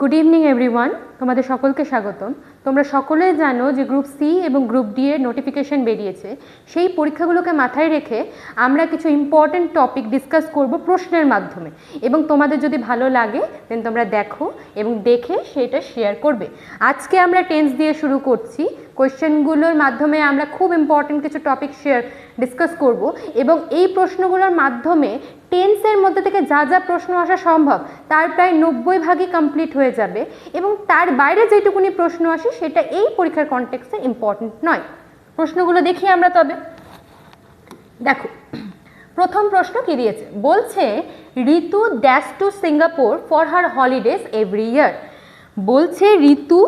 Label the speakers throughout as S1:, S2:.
S1: Good evening everyone, তোমাদের সকলকে স্বাগতম। তোমরা সকলেই জানো যে গ্রুপ সি এবং গ্রুপ ডি এর নোটিফিকেশন বেরিয়েছে। সেই পরীক্ষাগুলোকে মাথায় রেখে আমরা কিছু ইম্পর্টেন্ট টপিক ডিসকাস করব প্রশ্নের মাধ্যমে, এবং তোমাদের যদি ভালো লাগে দেন তোমরা দেখো এবং দেখে সেটা শেয়ার করবে। আজকে আমরা টেন্স দিয়ে শুরু করছি। কোয়েশ্চেনগুলোর মাধ্যমে আমরা খুব ইম্পর্টেন্ট কিছু টপিক ডিসকাস করব, এবং এই প্রশ্নগুলোর মাধ্যমে টেন্সের মধ্যে থেকে যা যা প্রশ্ন আসা সম্ভব তার প্রায় 90% কমপ্লিট হয়ে যাবে, এবং তার বাইরে যেটুকুনি প্রশ্ন আসে সেটা এই পরীক্ষার কনটেক্সটে ইম্পর্টেন্ট নয়। প্রশ্নগুলো দেখি আমরা। তবে দেখো, প্রথম প্রশ্ন কি দিয়েছে, বলছে Ritu dash to Singapore for her holidays every year. বলছে ঋতু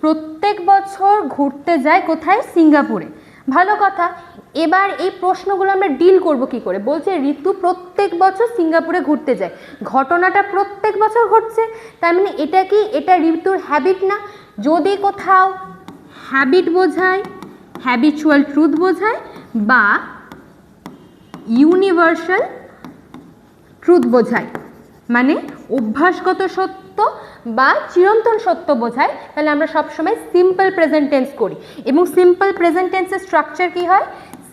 S1: প্রত্যেক বছর ঘুরতে যায় কোথায়? সিঙ্গাপুরে। ভালো কথা। এবার এই প্রশ্নগুলো আমরা ডিল করব কি করে। বলছে ঋতু প্রত্যেক বছর সিঙ্গাপুরে ঘুরতে যায়, ঘটনাটা প্রত্যেক বছর ঘটছে, তার মানে এটা ঋতুর হ্যাবিট না? যদি কোথাও হ্যাবিট বোঝায়, হ্যাবিচুয়াল ট্রুথ বোঝায়, বা ইউনিভার্সাল ট্রুথ বোঝায়, মানে অভ্যাসগত সত্য বা চিরন্তন সত্য বোঝায়, তাহলে আমরা সবসময় সিম্পল প্রেজেন্ট টেন্স করি। এবং সিম্পল প্রেজেন্ট টেন্সের স্ট্রাকচার কি হয়?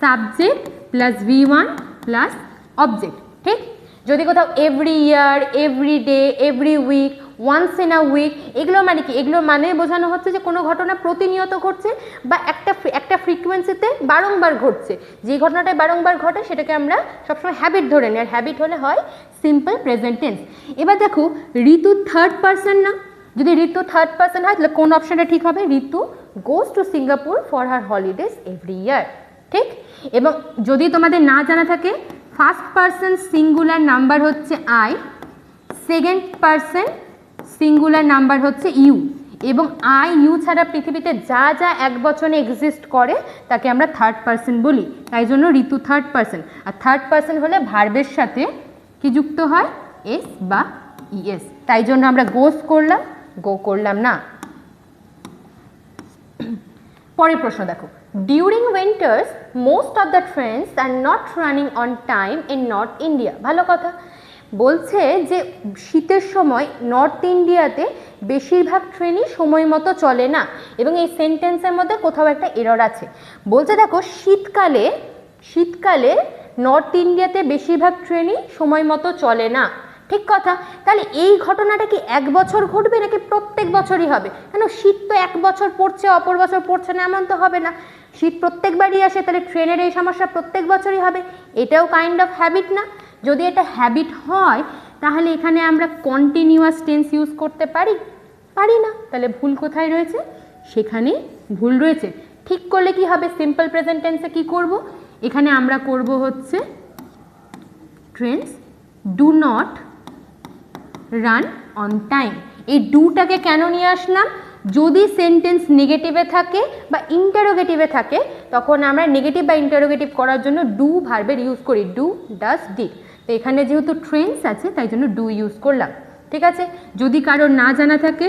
S1: Subject plus V1 plus object. ঠিক? যদি কোথাও every year, every day, every week, once in a week, এগুলো মানে কি? এগুলো মানে বোঝানো হচ্ছে যে কোনো ঘটনা প্রতিনিয়ত ঘটছে বা একটা ফ্রিকোয়েন্সিতে বারংবার ঘটছে। যে ঘটনাটায় বারংবার ঘটে সেটাকে আমরা সবসময় হ্যাবিট ধরে নিই, আর হ্যাবিট হলে হয় সিম্পল প্রেজেন্ট টেন্স। এবার দেখো, ঋতু থার্ড পারসন না? যদি ঋতু থার্ড পারসন হয় তাহলে কোন অপশনটা ঠিক হবে? Ritu goes to Singapore for her holidays every year. ঠিক? এবং যদি তোমাদের না জানা থাকে, ফার্স্ট পারসন সিঙ্গুলার নাম্বার হচ্ছে I, second person singular number হচ্ছে ইউ, এবং আই ইউ ছাড়া পৃথিবীতে যা যা এক বচনে এক্সিস্ট করে তাকে আমরা থার্ড পারসন বলি। তাই জন্য ঋতু থার্ড পারসন। আর থার্ড পারসন হলে ভার্বের সাথে কি যুক্ত হয়? এস বা ইএস। তাই জন্য আমরা গোস করলাম, গো করলাম না। পরের প্রশ্ন দেখো, during winters most of the trains are not running on time in north India. ভালো কথা। বলছে যে শীতের সময় নর্থ ইন্ডিয়াতে বেশিরভাগ ট্রেনই সময় মতো চলে না, এবং এই সেন্টেন্সের মধ্যে কোথাও একটা এরর আছে। বলছে দেখো, শীতকালে নর্থ ইন্ডিয়াতে বেশিরভাগ ট্রেনই সময় মতো চলে না। ঠিক কথা। তাহলে এই ঘটনাটা কি এক বছর ঘটবে নাকি প্রত্যেক বছরই হবে? কেন, শীত তো এক বছর পড়ছে অপর বছর পড়ছে না, এমন তো হবে না। শীত প্রত্যেকবারই আসে, তাহলে ট্রেনের এই সমস্যা প্রত্যেক বছরই হবে। এটাও কাইন্ড অফ হ্যাবিট না? যদি এটা হ্যাবিট হয় তাহলে এখানে আমরা কন্টিনিউয়াস টেন্স ইউজ করতে পারি না। তাহলে ভুল কোথায় রয়েছে? সেখানে ভুল রয়েছে। ঠিক করলে কি হবে? সিম্পল প্রেজেন্ট টেন্সে কি করব? এখানে আমরা করব হচ্ছে trains do not run on time. এই ডুটাকে কেন নিয়ে আসলাম? যদি সেন্টেন্স নেগেটিভে থাকে বা ইন্টারোগেটিভে থাকে তখন আমরা নেগেটিভ বা ইন্টারোগেটিভ করার জন্য ডু ভার্বের ইউজ করি, ডু, ডাজ, ডিড। তো এখানে যেহেতু ট্রেন্স আছে তাই জন্য ডু ইউজ করলাম। ঠিক আছে? যদি কারোর না জানা থাকে,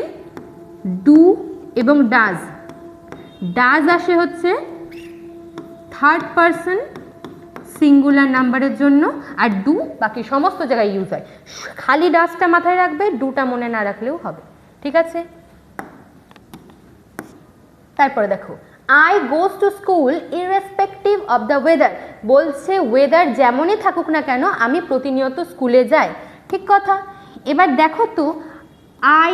S1: ডু এবং ডাজ আসে হচ্ছে থার্ড পারসন সিঙ্গুলার নাম্বারের জন্য, আর ডু বাকি সমস্ত জায়গায় ইউজ হয়। খালি ডাজটা মাথায় রাখবে, ডুটা মনে না রাখলেও হবে। ঠিক আছে? তারপরে দেখো, I goes to school irrespective of the weather. বলছে ওয়েদার যেমনই থাকুক না কেন আমি প্রতিনিয়ত স্কুলে যাই। ঠিক কথা। এবার দেখো তো, আই,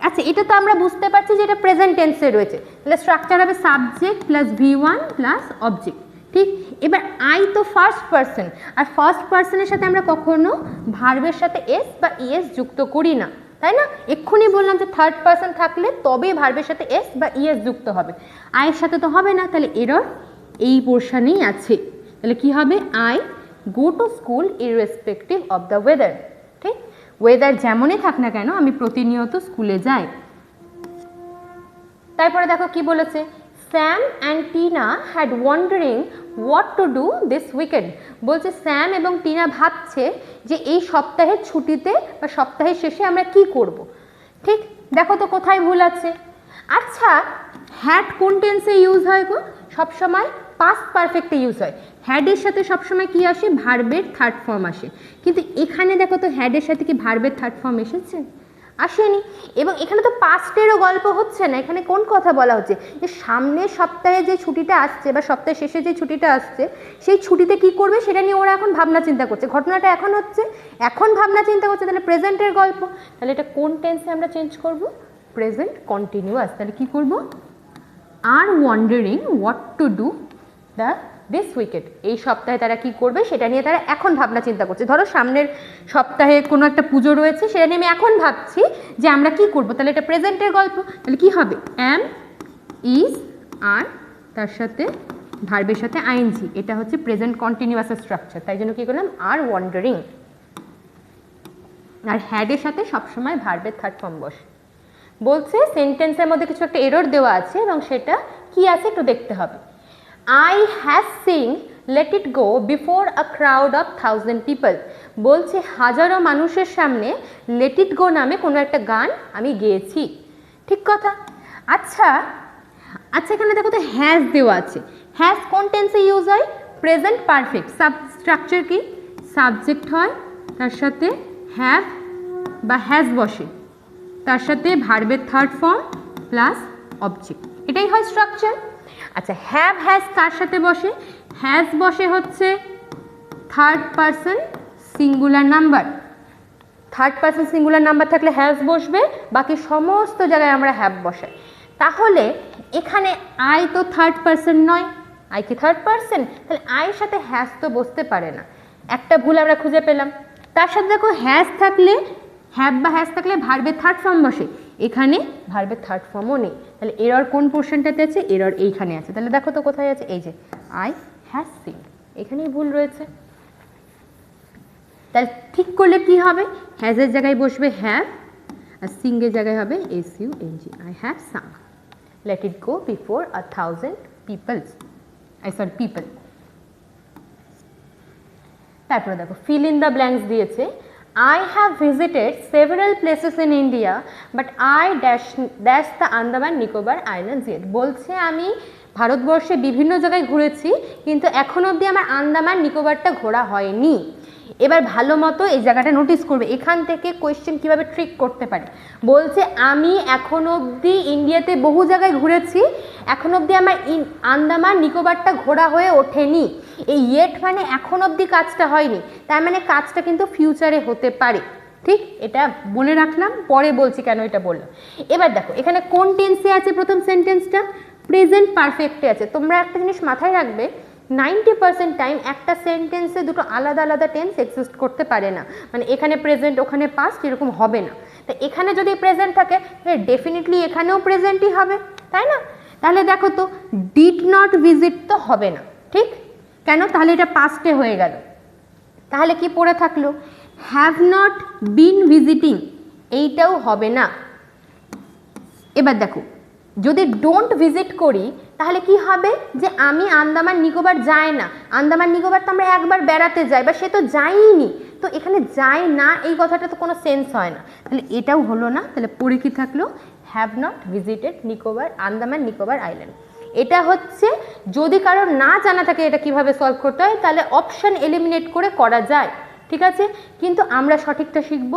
S1: আচ্ছা এটা তো আমরা বুঝতে পারছি যে এটা প্রেজেন্ট টেন্সে রয়েছে, তাহলে স্ট্রাকচার হবে subject plus V1 plus object. ঠিক? এবার আই তো ফার্স্ট পারসন, আর ফার্স্ট পারসনের সাথে আমরা কখনো ভার্বের সাথে এস বা ইএস যুক্ত করি না, তাই না? এক্ষুনি বললাম যে থার্ড পারসন থাকলে তবেই ভার্বের সাথে এস বা ইএস যুক্ত হবে, আয়ের সাথে তো হবে না। তাহলে এরর এই পোর্শনেই আছে। তাহলে কি হবে? I go to school irrespective of the weather. ঠিক? ওয়েদার যেমনই থাক না কেন আমি প্রতিনিয়ত স্কুলে যাই। তারপরে দেখো কি বলেছে, Sam and Tina had wandering what to do this weekend. বলছে স্যাম এবং টিনা ভাবছে যে এই সপ্তাহের ছুটিতে বা সপ্তাহের শেষে আমরা কি করব। ঠিক? দেখো তো কোথায় ভুল আছে। আচ্ছা, হ্যাড কোন টেন্সে ইউজ হয় গো? সবসময় পাস্ট পারফেক্টে ইউজ হয়। হ্যাডের সাথে সবসময় কি আসে? ভার্বের থার্ড ফর্ম আসে। কিন্তু এখানে দেখো তো হ্যাডের সাথে কি ভার্বের থার্ড ফর্ম এসেছে? আসেনি। এবং এখানে তো পাস্টেরও গল্প হচ্ছে না, এখানে কোন কথা বলা হচ্ছে যে সামনের সপ্তাহে যে ছুটিটা আসছে বা সপ্তাহের শেষে যে ছুটিটা আসছে সেই ছুটিতে কি করবে সেটা নিয়ে ওরা এখন ভাবনা চিন্তা করছে, ঘটনাটা এখন হচ্ছে, এখন ভাবনা চিন্তা করছে, তাহলে প্রেজেন্টের গল্প। তাহলে এটা কোন টেন্সে আমরা চেঞ্জ করব? Present continuous. তাহলে কি করব? Are wondering what to do this weekend, এই সপ্তাহে তারা কি করবে সেটা নিয়ে তারা এখন ভাবনা চিন্তা করছে। ধরো সামনের সপ্তাহে কোনো একটা পুজো রয়েছে, সেটা নিয়ে আমি এখন ভাবছি যে আমরা কি করব, তাহলে এটা প্রেজেন্টের গল্প। তাহলে কি হবে? অ্যাম, ইজ, আর, তার সাথে ভার্বের সাথে আইএনজি, এটা হচ্ছে প্রেজেন্ট কন্টিনিউয়াসের স্ট্রাকচার। তাই জন্য কি করলাম? আর ওয়ান্ডারিং। আর হ্যাডের সাথে সবসময় ভার্বের থার্ড ফর্ম বসে। বলছে সেন্টেন্সের মধ্যে কিছু একটা এরর দেওয়া আছে এবং সেটা কি আছে একটু দেখতে হবে। I have sing let it go before a crowd of 1000 people. বলছে হাজারো মানুষের সামনে let it go নামে কোনো একটা গান আমি গেয়েছি। ঠিক কথা। আচ্ছা আচ্ছা, এখানে দেখো তো হ্যাজ দেওয়া আছে। হ্যাজ কোন টেন্সে ইউজ হয়? Present perfect. সাবস্ট্রাকচার কি? সাবজেক্ট হয়, তার সাথে হ্যাভ বা হ্যাজ বসে, তার সাথে ভার্বের থার্ড ফর্ম প্লাস অবজেক্ট, এটাই হয় স্ট্রাকচার। আচ্ছা, হ্যাভ হ্যাজ কার সাথে বসে? হ্যাজ বসে হচ্ছে third person singular number. Third person singular number থাকলে হ্যাজ বসবে, বাকি সমস্ত জায়গায় আমরা হ্যাভ বসাই। তাহলে এখানে আই তো থার্ড পারসন নয়, আই কি থার্ড পারসন? তাহলে আইয়ের সাথে হ্যাজ তো বসতে পারে না, একটা ভুল আমরা খুঁজে পেলাম। তার সাথে দেখো হ্যাজ থাকলে, হ্যাভ বা হ্যাজ থাকলে ভার্বের থার্ড ফর্ম বসে, এখানে ভার্বের থার্ড ফর্মও নেই। তাহলে এরর কোন পোর্শনটাতে আছে? এরর এইখানে আছে। তাহলে দেখো তো কোথায় আছে? এই যে আই হ্যাজ সিং, এখানেই ভুল রয়েছে। তাহলে ঠিক করলে কি হবে? হ্যাজের জায়গায় বসবে হ্যাভ, আর সিংয়ের জায়গায় হবে SUNG। I have sung let it go before 1000 peoples, people. তারপরে দেখো ফিল ইন দ্য ব্ল্যাঙ্কস দিয়েছে। I have visited several places in India, but I dash the Andaman Nicobar Islands yet. বলছে আমি ভারতবর্ষে বিভিন্ন জায়গায় ঘুরেছি, কিন্তু এখনো অবধি আমার আন্দামান নিকোবরটা ঘোরা হয়নি। এবার ভালো মতো এই জায়গাটা নোটিস করবে, এখান থেকে কোয়েশ্চেন কিভাবে ট্রিক করতে পারে। বলছে আমি এখনো অবধি ইন্ডিয়াতে বহু জায়গায় ঘুরেছি, এখনো অবধি আমার আন্দামান নিকোবরটা ঘোরা হয়ে ওঠেনি। এই ইয়েট মানে এখন অবধি কাজটা হয়নি, তার মানে কাজটা কিন্তু ফিউচারে হতে পারে। ঠিক, এটা বলে রাখলাম, পরে বলছি কেন এটা বললাম। এবার দেখো এখানে কোন টেন্সে আছে প্রথম সেন্টেন্সটা? প্রেজেন্ট পারফেক্টে আছে। তোমরা একটা জিনিস মাথায় রাখবে, 90% টাইম একটা সেন্টেন্সে দুটো আলাদা আলাদা টেন্স এক্সিস্ট করতে পারে না, মানে এখানে প্রেজেন্ট ওখানে পাস্ট এরকম হবে না। তা এখানে যদি প্রেজেন্ট থাকে ডেফিনেটলি এখানেও প্রেজেন্টই হবে, তাই না? তাহলে দেখো তো ডিড নট ভিজিট তো হবে না, ঠিক? কেন? তাহলে এটা পাস্টে হয়ে গেল। তাহলে কি পড়ে থাকলো? হ্যাভ নট বিন ভিজিটিং, এইটাও হবে না। এবার দেখো যদি ডোন্ট ভিজিট করি তাহলে কি হবে? যে আমি আন্দামান নিকোবর যাই না, আন্দামান নিকোবর তো আমরা একবার বেড়াতে যাই, বা সে তো যাইনি, তো এখানে যায় না এই কথাটা তো কোনো সেন্স হয় না, তাহলে এটাও হলো না। তাহলে পড়ে কি থাকলো? Have not visited Nicobar, Andaman Nicobar island. এটা হচ্ছে যদি কারোর না জানা থাকে এটা কিভাবে সলভ করতে হয়, তাহলে অপশান এলিমিনেট করে করা যায়, ঠিক আছে? কিন্তু আমরা সঠিকটা শিখব।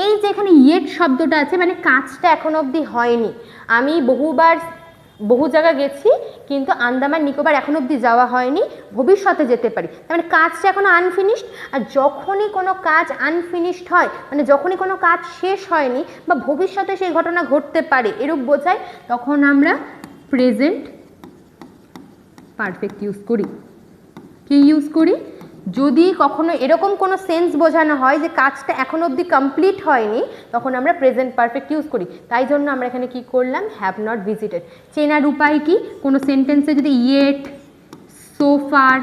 S1: এই যে এখানে ইয়েট শব্দটা আছে, মানে কাজটা এখনো অবধি হয়নি। আমি বহু জায়গা গেছি, কিন্তু আন্দামান নিকোবর এখনো অবধি যাওয়া হয়নি, ভবিষ্যতে যেতে পারি, তার মানে কাজটা এখনো আনফিনিশড। আর যখনই কোনো কাজ আনফিনিশড হয়, মানে যখনই কোনো কাজ শেষ হয়নি বা ভবিষ্যতে সেই ঘটনা ঘটতে পারে এরূপ বোঝায়, তখন আমরা প্রেজেন্ট পারফেক্ট ইউজ করি। কি ইউজ করি? যদি কখনো এরকম কোনো সেন্স বোঝানো হয় যে কাজটা এখনো অবধি কমপ্লিট হয়নি, তখন আমরা প্রেজেন্ট পারফেক্ট ইউজ করি। তাই জন্য আমরা এখানে কি করলাম? Have not visited. চেনার উপায় কি? কোনো সেন্টেন্সে যদি yet, so far,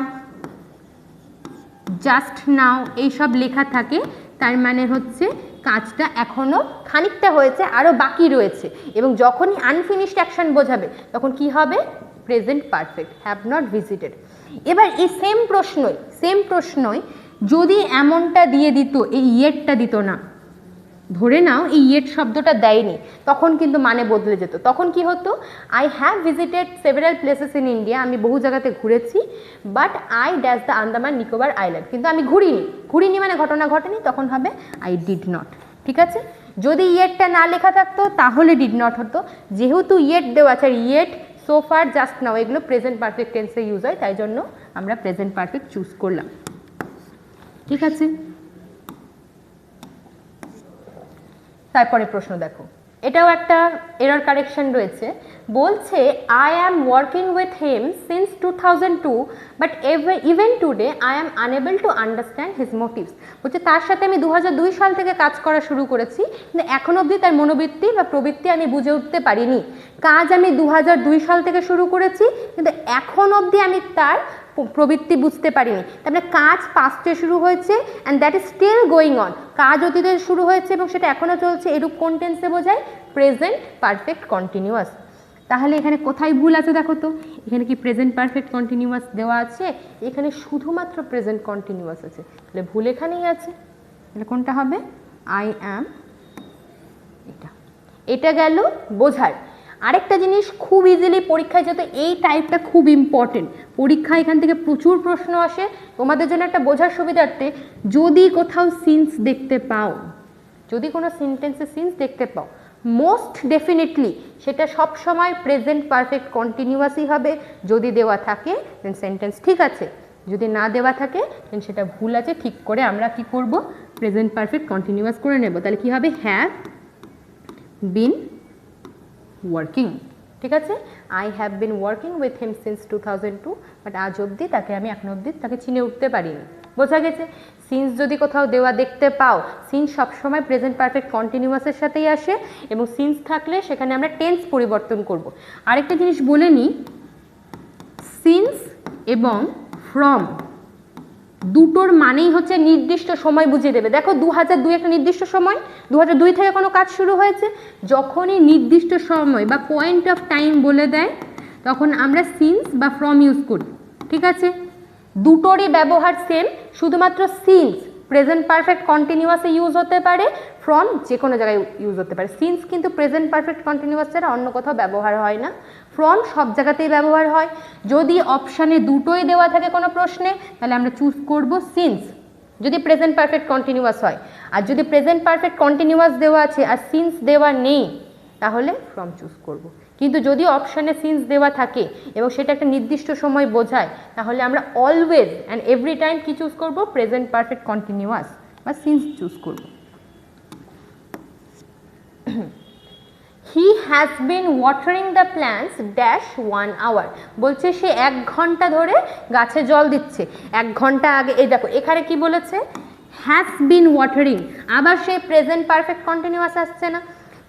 S1: just now এইসব লেখা থাকে, তার মানে হচ্ছে কাজটা এখনো খানিকটা হয়েছে, আরও বাকি রয়েছে, এবং যখনই আনফিনিশড অ্যাকশন বোঝাবে তখন কি হবে? Present perfect, have not visited. এবার এই সেম প্রশ্নই যদি এমনটা দিয়ে দিত, এই ইয়েটটা দিত না, ধরে নাও এই ইয়েট শব্দটা দেয়নি, তখন কিন্তু মানে বদলে যেত। তখন কি হতো? I have visited several places in India, আমি বহু জায়গাতে ঘুরেছি, but I dash the Andaman Nicobar island, কিন্তু আমি ঘুরিনি মানে ঘটনা ঘটেনি, তখন হবে আই ডিড নট। ঠিক আছে? যদি ইয়েটটা না লেখা থাকতো তাহলে ডিড নট হতো, যেহেতু ইয়েট দেওয়া আছে, আর yet, so far, just now এগুলো প্রেজেন্ট পারফেক্ট টেন্সে ইউজ হয়, তাই জন্য আমরা প্রেজেন্ট পারফেক্ট চুজ করলাম। ঠিক আছে, তারপরে প্রশ্ন দেখো, এটাও একটা এরর কারেকশন রয়েছে। বলছে I am working with him since 2002 but even today I am unable to understand his motives. বলছে তার সাথে আমি 2002 সাল থেকে কাজ করা শুরু করেছি, কিন্তু এখন অবধি তার মনোবৃত্তি বা প্রবৃত্তি আমি বুঝে উঠতে পারিনি। কাজ আমি 2002 সাল থেকে শুরু করেছি, কিন্তু এখন অবধি আমি তার প্রবৃত্তি বুঝতে পারিনি। তারপরে কাজ পাস্টে শুরু হয়েছে and that is still going on, কাজ অতীতে শুরু হয়েছে এবং সেটা এখনও চলছে, এরূপ কোন টেন্সে বোঝায়? Present perfect continuous. তাহলে এখানে কোথায় ভুল আছে দেখো তো, এখানে কি প্রেজেন্ট পারফেক্ট কন্টিনিউয়াস দেওয়া আছে? এখানে শুধুমাত্র প্রেজেন্ট কন্টিনিউয়াস আছে, তাহলে ভুল এখানেই আছে। তাহলে কোনটা হবে? আই অ্যাম, এটা গেল বোঝার। আরেকটা জিনিস খুব ইজিলি পরীক্ষায় যেতে, এই টাইপটা খুব ইম্পর্টেন্ট, পরীক্ষা এখান থেকে প্রচুর প্রশ্ন আসে, তোমাদের জন্য একটা বোঝার সুবিধার্থে, যদি কোথাও সিন্স দেখতে পাও, যদি কোনো সেন্টেন্সে সিন্স দেখতে পাও, মোস্ট ডেফিনেটলি সেটা সব সময় প্রেজেন্ট পারফেক্ট কন্টিনিউয়াসই হবে। যদি দেওয়া থাকে দেন সেন্টেন্স ঠিক আছে, যদি না দেওয়া থাকে দেন সেটা ভুল আছে। ঠিক করে আমরা কি করব? প্রেজেন্ট পারফেক্ট কন্টিনিউয়াস করে নেব। তাহলে কি হবে? Have been working. ঠিক আছে, I have been working with him since 2002 but আজ অবধি তাকে আমি এখন অবধি তাকে চিনে উঠতে পারিনি। বোঝা গেছে? সিন্স যদি কোথাও দেওয়া দেখতে পাও, সিন্স সবসময় প্রেজেন্ট পারফেক্ট কন্টিনিউয়াসের সাথেই আসে এবং সিন্স থাকলে সেখানে আমরা টেন্স পরিবর্তন করব। আরেকটা জিনিস বলে নিই, সিন্স এবং ফ্রম দুটোর মানেই হচ্ছে নির্দিষ্ট সময় বুঝিয়ে দেবে। দেখো 2002 একটা নির্দিষ্ট সময়, 2002 থেকে কোনো কাজ শুরু হয়েছে, যখনই নির্দিষ্ট সময় বা পয়েন্ট অফ টাইম বলে দেয় তখন আমরা সিন্স বা ফ্রম ইউজ করি। ঠিক আছে, দুটোরই ব্যবহার সেম, শুধুমাত্র সিন্স প্রেজেন্ট পারফেক্ট কন্টিনিউয়াসে ইউজ হতে পারে, ফ্রম যে কোনো জায়গায় ইউজ হতে পারে। সিন্স কিন্তু প্রেজেন্ট পারফেক্ট কন্টিনিউয়াস ছাড়া অন্য কোথাও ব্যবহার হয় না, ফ্রম সব জায়গাতেই ব্যবহার হয়। যদি অপশানে দুটোই দেওয়া থাকে কোনো প্রশ্নে, তাহলে আমরা চুজ করব সিন্স, যদি প্রেজেন্ট পারফেক্ট কন্টিনিউয়াস হয়। আর যদি প্রেজেন্ট পারফেক্ট কন্টিনিউয়াস দেওয়া আছে আর সিন্স দেওয়া নেই, তাহলে ফ্রম চুজ করব। কিন্তু যদি অপশানে সিন্স দেওয়া থাকে এবং সেটা একটা নির্দিষ্ট সময় বোঝায়, তাহলে আমরা অলওয়েজ অ্যান্ড এভরি টাইম কি চুজ করব? প্রেজেন্ট পারফেক্ট কন্টিনিউয়াস বা সিন্স চুজ করব। He has been watering the plants dash 1 hour. বলছে সে 1 ঘন্টা ধরে গাছে জল দিচ্ছে। 1 ঘন্টা আগে, এই দেখো এখানে কি বলেছে? হ্যাজ বিন ওয়াটারিং, আবার সেই প্রেজেন্ট পারফেক্ট কন্টিনিউয়াস আসছে না।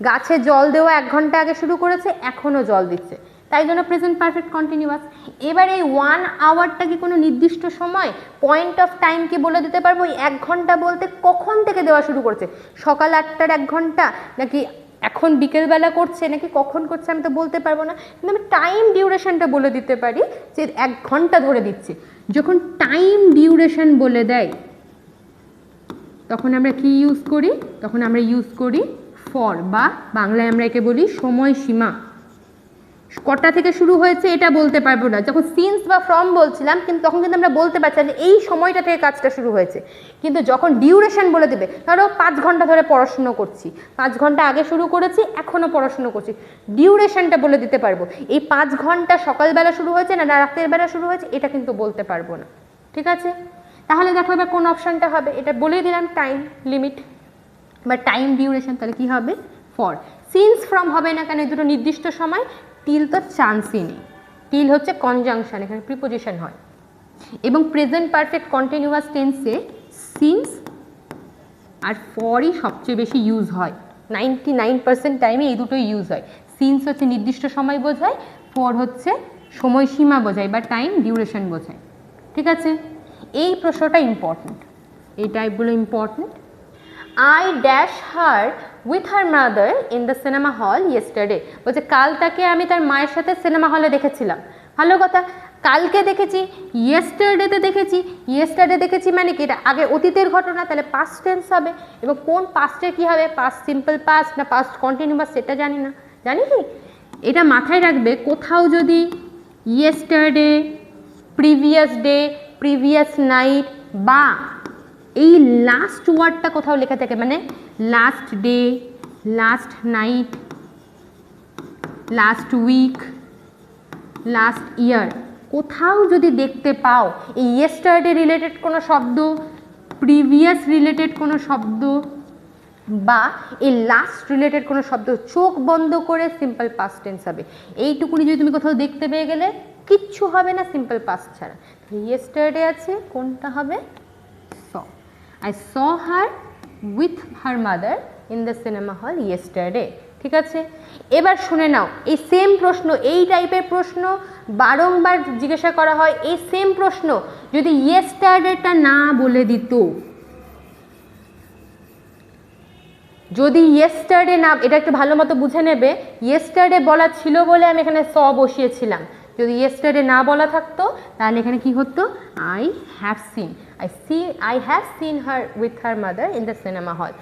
S1: গাছে জল দেওয়া 1 ঘন্টা আগে শুরু করেছে, এখনও জল দিচ্ছে, তাই জন্য প্রেজেন্ট পারফেক্ট কন্টিনিউয়াস। এবার এই 1 আওয়ারটা কি কোনো নির্দিষ্ট সময়, পয়েন্ট অফ টাইম কি বলে দিতে পারবো? এই 1 ঘন্টা বলতে কখন থেকে দেওয়া শুরু করছে? সকাল 8টার 1 ঘন্টা, নাকি এখন বিকেলবেলা করছে, নাকি কখন করছে আমি তো বলতে পারবো না, কিন্তু আমি টাইম ডিউরেশনটা বলে দিতে পারি যে 1 ঘন্টা ধরে দিচ্ছে। যখন টাইম ডিউরেশন বলে দেয় তখন আমরা কি ইউজ করি? তখন আমরা ইউজ করি ফর, বা বাংলায় আমরা একে বলি সময়সীমা। কটা থেকে শুরু হয়েছে এটা বলতে পারবো না। যখন সিন্স বা ফ্রম বলছিলাম কিন্তু তখন কিন্তু আমরা বলতে পারছিলাম যে এই সময়টা থেকে কাজটা শুরু হয়েছে, কিন্তু যখন ডিউরেশন বলে দেবে, ধরো 5 ঘন্টা ধরে পড়াশুনো করছি, 5 ঘন্টা আগে শুরু করেছি, এখনও পড়াশুনো করছি, ডিউরেশনটা বলে দিতে পারবো। এই 5 ঘন্টা সকালবেলা শুরু হয়েছে না রাতের বেলা শুরু হয়েছে এটা কিন্তু বলতে পারবো না। ঠিক আছে, তাহলে দেখো এবার কোন অপশানটা হবে? এটা বলে দিলাম টাইম লিমিট বা টাইম ডিউরেশন, তাহলে কি হবে? ফর। সিন্স ফ্রম হবে না কেন? দুটো নির্দিষ্ট সময়, টিল তো চান্সই নেই। টিল হচ্ছে কনজাংশন, এখানে প্রিপোজিশন হয়। এবং প্রেজেন্ট পারফেক্ট কন্টিনিউয়াস টেন্সে সিন্স আর ফরই সবচেয়ে বেশি ইউজ হয়, 99% টাইমে এই দুটোই ইউজ হয়। সিন্স হচ্ছে নির্দিষ্ট সময় বোঝায়, ফর হচ্ছে সময়সীমা বোঝায় বা টাইম ডিউরেশন বোঝায়। ঠিক আছে, এই প্রশ্নটা ইম্পর্টেন্ট, এই টাইপগুলো important. I dash her with her mother in the cinema hall yesterday. বলছে কাল তাকে আমি তার মায়ের সাথে সিনেমা হলে দেখেছিলাম। ভালো কথা, কালকে দেখেছি, ইয়েস্টারডেতে দেখেছি। ইয়েস্টারডে দেখেছি মানে কি? এটা আগে অতীতের ঘটনা, তাহলে পাস্ট টেন্স হবে। এবং কোন পাস্টে কি হবে? পাস্ট সিম্পল পাস্ট না পাস্ট কন্টিনিউয়াস সেটা জানি না। জানি কি? এটা মাথায় রাখবে, কোথাও যদি yesterday, previous day, previous night বা এই লাস্ট ওয়ার্ডটা কোথাও লেখা থাকে, মানে last day, last night, last week, last year, কোথাও যদি দেখতে পাও এই ইয়েস্টারডে রিলেটেড কোনো শব্দ, প্রিভিয়াস রিলেটেড কোনো শব্দ বা এই লাস্ট রিলেটেড কোনো শব্দ, চোখ বন্ধ করে সিম্পল পাস্ট টেন্স হবে। এইটুকুনি যদি তুমি কোথাও দেখতে পেয়ে গেলে কিচ্ছু হবে না সিম্পল পাস্ট ছাড়া। ইয়েস্টারডে আছে, কোনটা হবে? Saw. I saw her with her mother in the cinema hall yesterday. ঠিক আছে, এবার শুনে নাও, এই সেম প্রশ্ন, এই টাইপের প্রশ্ন বারংবার জিজ্ঞাসা করা হয়। এই সেম প্রশ্ন যদি ইয়েস্টারডেটা না বলে দিত, যদি ইয়েস্টারডে না, এটা একটু ভালো মতো বুঝে নেবে, ইয়েস্টারডে বলা ছিল বলে আমি এখানে স বসিয়েছিলাম। যদি ইয়েস্টারডে না বলা থাকতো তাহলে এখানে কি হতো? I have seen her with her mother in the cinema হল।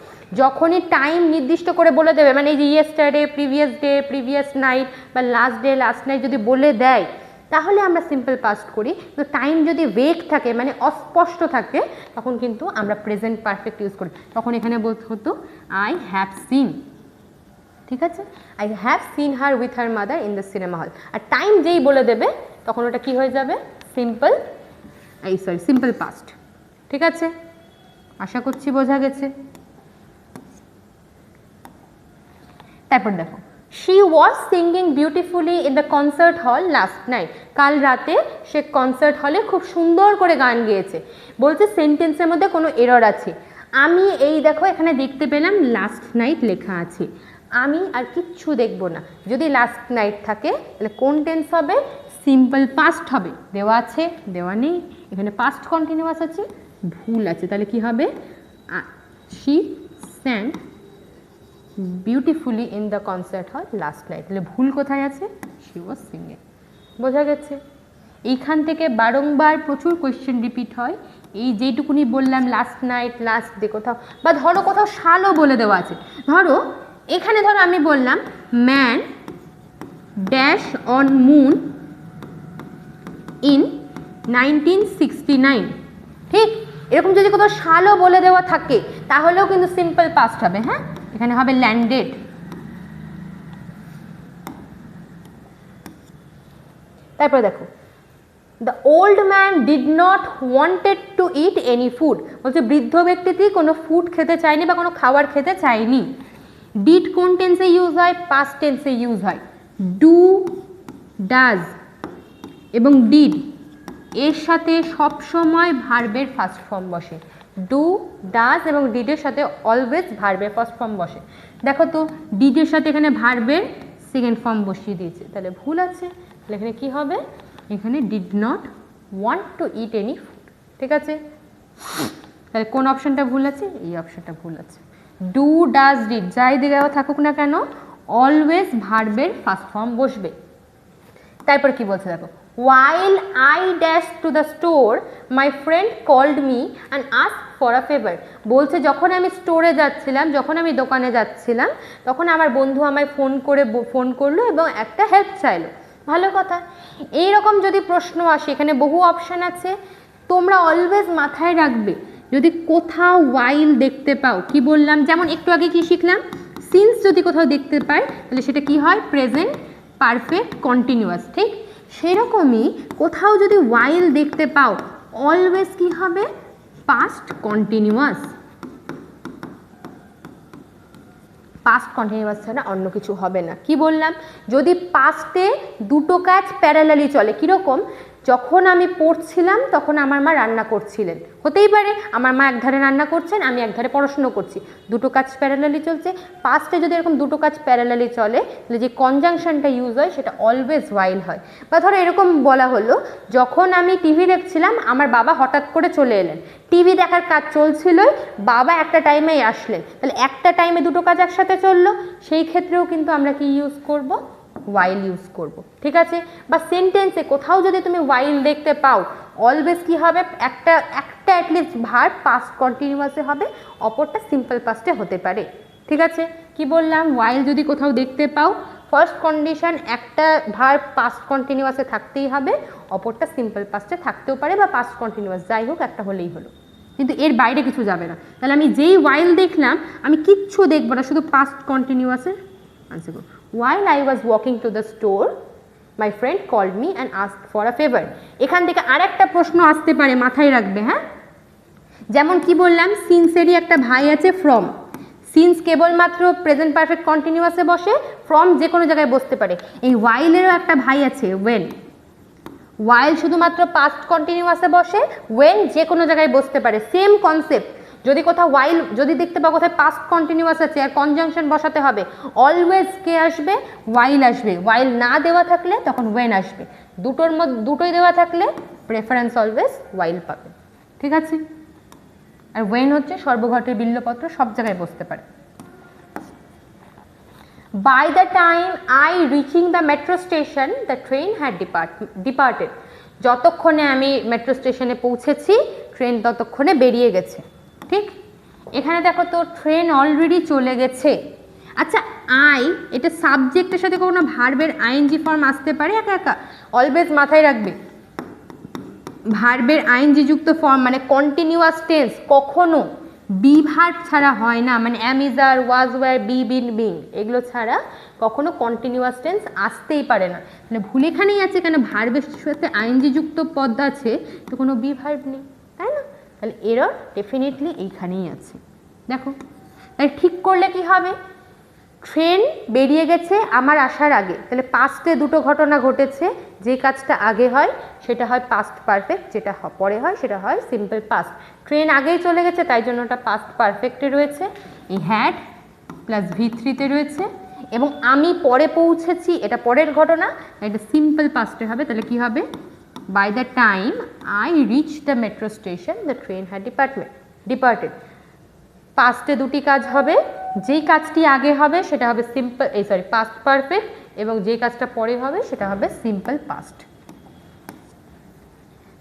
S1: যখনই টাইম নির্দিষ্ট করে বলে দেবে, মানে এই যে yesterday, previous day, previous night বা লাস্ট ডে, লাস্ট নাইট যদি বলে দেয় তাহলে আমরা সিম্পল পাস্ট করি। তো টাইম যদি ভেগ থাকে, মানে অস্পষ্ট থাকে, তখন কিন্তু আমরা প্রেজেন্ট পারফেক্ট ইউজ করি। তখন এখানে বলতে হতো আই হ্যাভ সিন। ঠিক আছে, I have seen her with her mother in the cinema hall. আর টাইম যেই বলে দেবে তখন ওটা কি হয়ে যাবে? Simple past. ঠিক আছে, আশা করছি বোঝা গেছে। তারপর দেখো, she was singing beautifully in the concert হল লাস্ট নাইট। কাল রাতে সে কনসার্ট হলে খুব সুন্দর করে গান গেয়েছে। বলছে সেন্টেন্সের মধ্যে কোনো এরর আছে। আমি এই দেখো এখানে দেখতে পেলাম লাস্ট নাইট লেখা আছে, আমি আর কিচ্ছু দেখব না। যদি লাস্ট নাইট থাকে তাহলে কোন টেন্স হবে? সিম্পল পাস্ট হবে। দেওয়া আছে? দেওয়া নেই। এখানে পাস্ট কন্টিনিউয়াস আছে, ভুল আছে, তাহলে কি হবে? She স্যাং beautifully in the concert হল লাস্ট নাইট। তাহলে ভুল কোথায় আছে? She was singing. বোঝা গেছে? এইখান থেকে বারংবার প্রচুর কোয়েশ্চেন রিপিট হয়। এই যেটুকুনি বললাম লাস্ট নাইট, লাস্ট ডে, কোথাও বা ধরো কোথাও সালও বলে দেওয়া আছে। ধরো এখানে ধরো আমি বললাম man dash on moon in 1969। ঠিক এরকম যদি কোথাও সালও বলে দেওয়া থাকে তাহলেও কিন্তু সিম্পল পাস্ট হবে। হ্যাঁ, এখানে হবে ল্যান্ডেড। তারপর দেখো, the old man did not wanted to it any food. বলছে বৃদ্ধ ব্যক্তিটি কোনো ফুড খেতে চায়নি বা কোনো খাবার খেতে চায়নি। ডিড কোন টেন্সে ইউজ হয়? পাস্ট টেন্সে ইউজ হয়। ডু, ডাজ এবং ডিড এর সাথে সবসময় ভার্বের ফার্স্ট ফর্ম বসে। ডু, ডাজ এবং ডিডের সাথে অলওয়েজ ভার্বের ফার্স্ট ফর্ম বসে। দেখো তো, ডিডের সাথে এখানে ভার্বের সেকেন্ড ফর্ম বসিয়ে দিয়েছে, তাহলে ভুল আছে। তাহলে এখানে কি হবে? এখানে did not want to it any food. ঠিক আছে, তাহলে কোন অপশানটা ভুল আছে? এই অপশানটা ভুল আছে। ডু, ডাজ, ডিড যাই দেওয়া থাকুক না কেন অলওয়েজ ভার্বের ফার্স্ট ফর্ম বসবে। তারপর কি বলছে দেখো, while I dashed to the store my friend called me and asked for a favor। বলছে যখন আমি স্টোরে যাচ্ছিলাম, যখন আমি দোকানে যাচ্ছিলাম, তখন আমার বন্ধু আমায় ফোন করলো এবং একটা হেল্প চাইলো। ভালো কথা। এইরকম যদি প্রশ্ন আসে, এখানে বহু অপশান আছে, তোমরা অলওয়েজ মাথায় রাখবে যদি কোথাও while দেখতে পাও, কি বললাম, যেমন একটু আগে কি শিখলাম, সিন্স যদি কোথাও দেখতে পাই তাহলে সেটা কি হয়? Present perfect continuous. ঠিক সেরকমই কোথাও যদি while দেখতে পাও অলওয়েজ কি হবে? Past continuous. পাস্ট কন্টিনিউয়াস ছাড়া অন্য কিছু হবে না। কি বললাম? যদি পাস্টে দুটো কাজ প্যারালালি চলে, কীরকম? যখন আমি পড়ছিলাম তখন আমার মা রান্না করছিলেন, হতেই পারে আমার মা একধারে রান্না করছেন, আমি একধারে পড়াশুনো করছি, দুটো কাজ প্যারালালি চলছে। পাস্টে যদি এরকম দুটো কাজ প্যারালালি চলে তাহলে যে কনজাংশনটা ইউজ হয় সেটা অলওয়েজ while হয়। বা ধরো এরকম বলা হলো, যখন আমি টিভি দেখছিলাম আমার বাবা হঠাৎ করে চলে এলেন, টিভি দেখার কাজ চলছিলই, বাবা একটা টাইমেই আসলেন, তাহলে একটা টাইমে দুটো কাজ একসাথে চললো, সেই ক্ষেত্রেও কিন্তু আমরা কি ইউজ করব? while ইউজ করব। ঠিক আছে, বা সেন্টেন্সে কোথাও যদি তুমি while দেখতে পাও অলওয়েজ কি হবে? একটা অ্যাটলিস্ট ভার্ব পাস্ট কন্টিনিউয়াসে হবে, অপরটা সিম্পল পাস্টে হতে পারে। ঠিক আছে, কি বললাম? while যদি কোথাও দেখতে পাও ফার্স্ট কন্ডিশন একটা ভার্ব পাস্ট কন্টিনিউয়াসে থাকতেই হবে, অপরটা সিম্পল পাস্টে থাকতেও পারে বা পাস্ট কন্টিনিউয়াস, যাই হোক একটা হলেই হলো। কিন্তু এর বাইরে কিছু যাবে না। তাহলে আমি যেই while দেখলাম আমি কিচ্ছু দেখবো না, শুধু পাস্ট কন্টিনিউয়াসের আনসার করব। while I was walking to the store my friend called me and asked for a favor। এখান থেকে আরেকটা প্রশ্ন আসতে পারে, মাথায় রাখবে, হ্যাঁ। যেমন কি বললাম, সিন্সেরই একটা ভাই আছে ফ্রম, সিন্স কেবলমাত্র প্রেজেন্ট পারফেক্ট কন্টিনিউয়াসে বসে, ফ্রম যে কোনো জায়গায় বসতে পারে। এই while-এরও একটা ভাই আছে when, while শুধুমাত্র পাস্ট কন্টিনিউয়াসে বসে, when যে কোনো জায়গায় বসতে পারে, সেম কনসেপ্ট। যদি কোথাও while যদি দেখতে পাও কোথায় পাস্ট কন্টিনিউয়াস আছে আর কনজাংশন বসাতে হবে, অলওয়েজ কে আসবে, while আসবে। while না দেওয়া থাকলে তখন when আসবে। দুটোর মধ্যে দুটোই দেওয়া থাকলে প্রেফারেন্স অলওয়েজ while পাবে, ঠিক আছে। আর when হচ্ছে সর্বঘটের বিল্লপত্র, সব জায়গায় বসতে পারে। By the time I reaching the metro station, the train had departed। যতক্ষণে আমি মেট্রো স্টেশনে পৌঁছেছি ট্রেন ততক্ষণে বেরিয়ে গেছে, ঠিক। এখানে দেখো তো ট্রেন অলরেডি চলে গেছে। আচ্ছা আই, এটা সাবজেক্টের সাথে কোনো ভার্বের আইএনজি ফর্ম আসতে পারে একা একা, অলওয়েজ মাথায় রাখবে। ভার্বের আইএনজি যুক্ত ফর্ম মানে কন্টিনিউয়াস টেন্স কখনো বি ভার্ব ছাড়া হয় না, মানে am is are, was were, be been being, এগুলো ছাড়া কখনো কন্টিনিউয়াস টেন্স আসতেই পারে না। মানে ভুল এখানেই আছে, কেন ভার্বের সাথে আইএনজি যুক্ত পদ আছে তো কোনো বি ভার্ব নেই, তাই না। তাহলে এরর ডেফিনেটলি এইখানেই আছে। দেখো তাহলে ঠিক করলে কি হবে, ট্রেন বেরিয়ে গেছে আমার আসার আগে, তাহলে পাস্টে দুটো ঘটনা ঘটেছে, যে কাজটা আগে হয় সেটা হয় পাস্ট পারফেক্ট, যেটা পরে হয় সেটা হয় সিম্পল পাস্ট। ট্রেন আগেই চলে গেছে তাই জন্য ওটা পাস্ট পারফেক্টে রয়েছে, এই হ্যাড প্লাস V3-তে রয়েছে, এবং আমি পরে পৌঁছেছি এটা পরের ঘটনা, এটা সিম্পল পাস্টে হবে। তাহলে কি হবে, by the time I reach the metro station the train had departed. পাস্টে দুটি কাজ হবে, যেই কাজটি আগে হবে সেটা হবে পাস্ট পারফেক্ট, এবং যে কাজটা পরে হবে সেটা হবে simple past.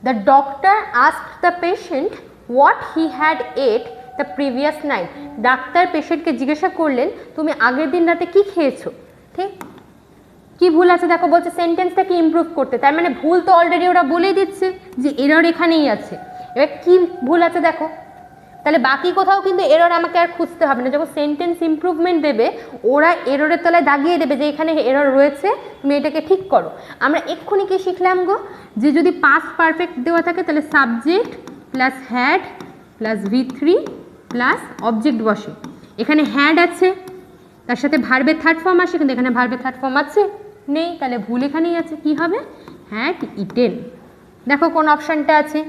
S1: The doctor asked the patient what he had at the previous night. Doctor পেশেন্টকে জিজ্ঞাসা করলেন তুমি আগের দিন রাতে কি খেয়েছো, ঠিক। কি ভুল আছে দেখো, বলছে সেন্টেন্সটাকে ইমপ্রুভ করতে, তার মানে ভুল তো অলরেডি ওরা বলেই দিচ্ছে যে এরর এখানেই আছে। এবার কি ভুল আছে দেখো, তাহলে বাকি কোথাও কিন্তু এরর আমাকে আর খুঁজতে হবে না। যখন সেন্টেন্স ইমপ্রুভমেন্ট দেবে ওরা এররের তলায় দাগিয়ে দেবে যে এখানে এরর রয়েছে, তুমি এটাকে ঠিক করো। আমরা এক্ষুনি কি শিখলাম গো, যে যদি পাস্ট পারফেক্ট দেওয়া থাকে তাহলে subject plus had plus V3 plus object বসে। এখানে হ্যাড আছে, তার সাথে ভার্বের থার্ড ফর্ম আসে, কিন্তু এখানে ভার্বের থার্ড ফর্ম আছে নেই, তাহলে ভুল এখানেই আছে। কি হবে, হ্যাড ইটেন। দেখো কোন অপশানটা আছে,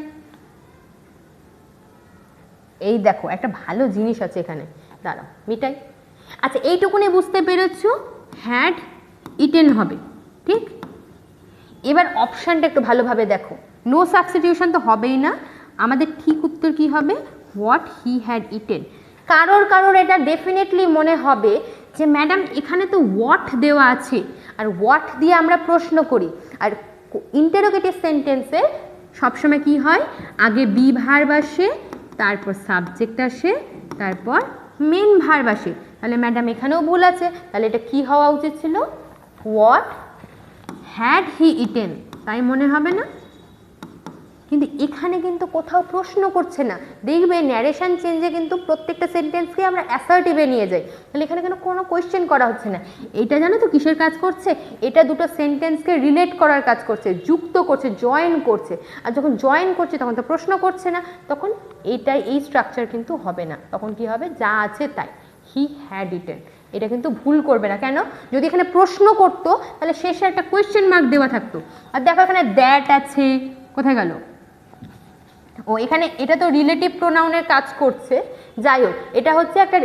S1: এই দেখো একটা ভালো জিনিস আছে এখানে, দাঁড়াও মিটাই। আচ্ছা এইটুকুনি বুঝতে পেরেছ, হ্যাড ইটেন হবে, ঠিক। এবার অপশানটা একটু ভালোভাবে দেখো, নো সাবস্টিটিউশন তো হবেই না, আমাদের ঠিক উত্তর কি হবে, হোয়াট হি হ্যাড ইটেন। কারোর এটা ডেফিনেটলি মনে হবে যে ম্যাডাম এখানে তো হোয়াট দেওয়া আছে, আর হোয়াট দিয়ে আমরা প্রশ্ন করি, আর ইন্টারোগেটিভ সেন্টেন্সে সবসময় কি হয়, আগে বি ভার্ব আসে, তারপর সাবজেক্ট আসে, তারপর মেন ভার্ব আসে। তাহলে ম্যাডাম এখানেও ভুল আছে, তাহলে এটা কি হওয়া উচিত ছিল, হোয়াট হ্যাড হি ইটেন, তাই মনে হবে না। কিন্তু এখানে কিন্তু কোথাও প্রশ্ন করছে না, দেখবে ন্যারেশন চেঞ্জে কিন্তু প্রত্যেকটা সেন্টেন্সকে আমরা অ্যাসার্টিভে নিয়ে যাই, তাহলে এখানে কেন কোনো কোয়েশ্চেন করা হচ্ছে না। এটা জানো তো কিসের কাজ করছে, এটা দুটো সেন্টেন্সকে রিলেট করার কাজ করছে, যুক্ত করছে, জয়েন করছে। আর যখন জয়েন করছে তখন তো প্রশ্ন করছে না, তখন এই স্ট্রাকচার কিন্তু হবে না, তখন কি হবে, যা আছে তাই, হি হ্যাড ইটেন। এটা কিন্তু ভুল করবে না, কেন, যদি এখানে প্রশ্ন করতো তাহলে শেষে একটা কোয়েশ্চেন মার্ক দেওয়া থাকতো। আর দেখো এখানে দ্যাট আছে, কোথায় গেল, ও এখানে এটা তো রিলেটিভ প্রোনাউনের কাজ করছে। যাই হোক, এটা হচ্ছে একটা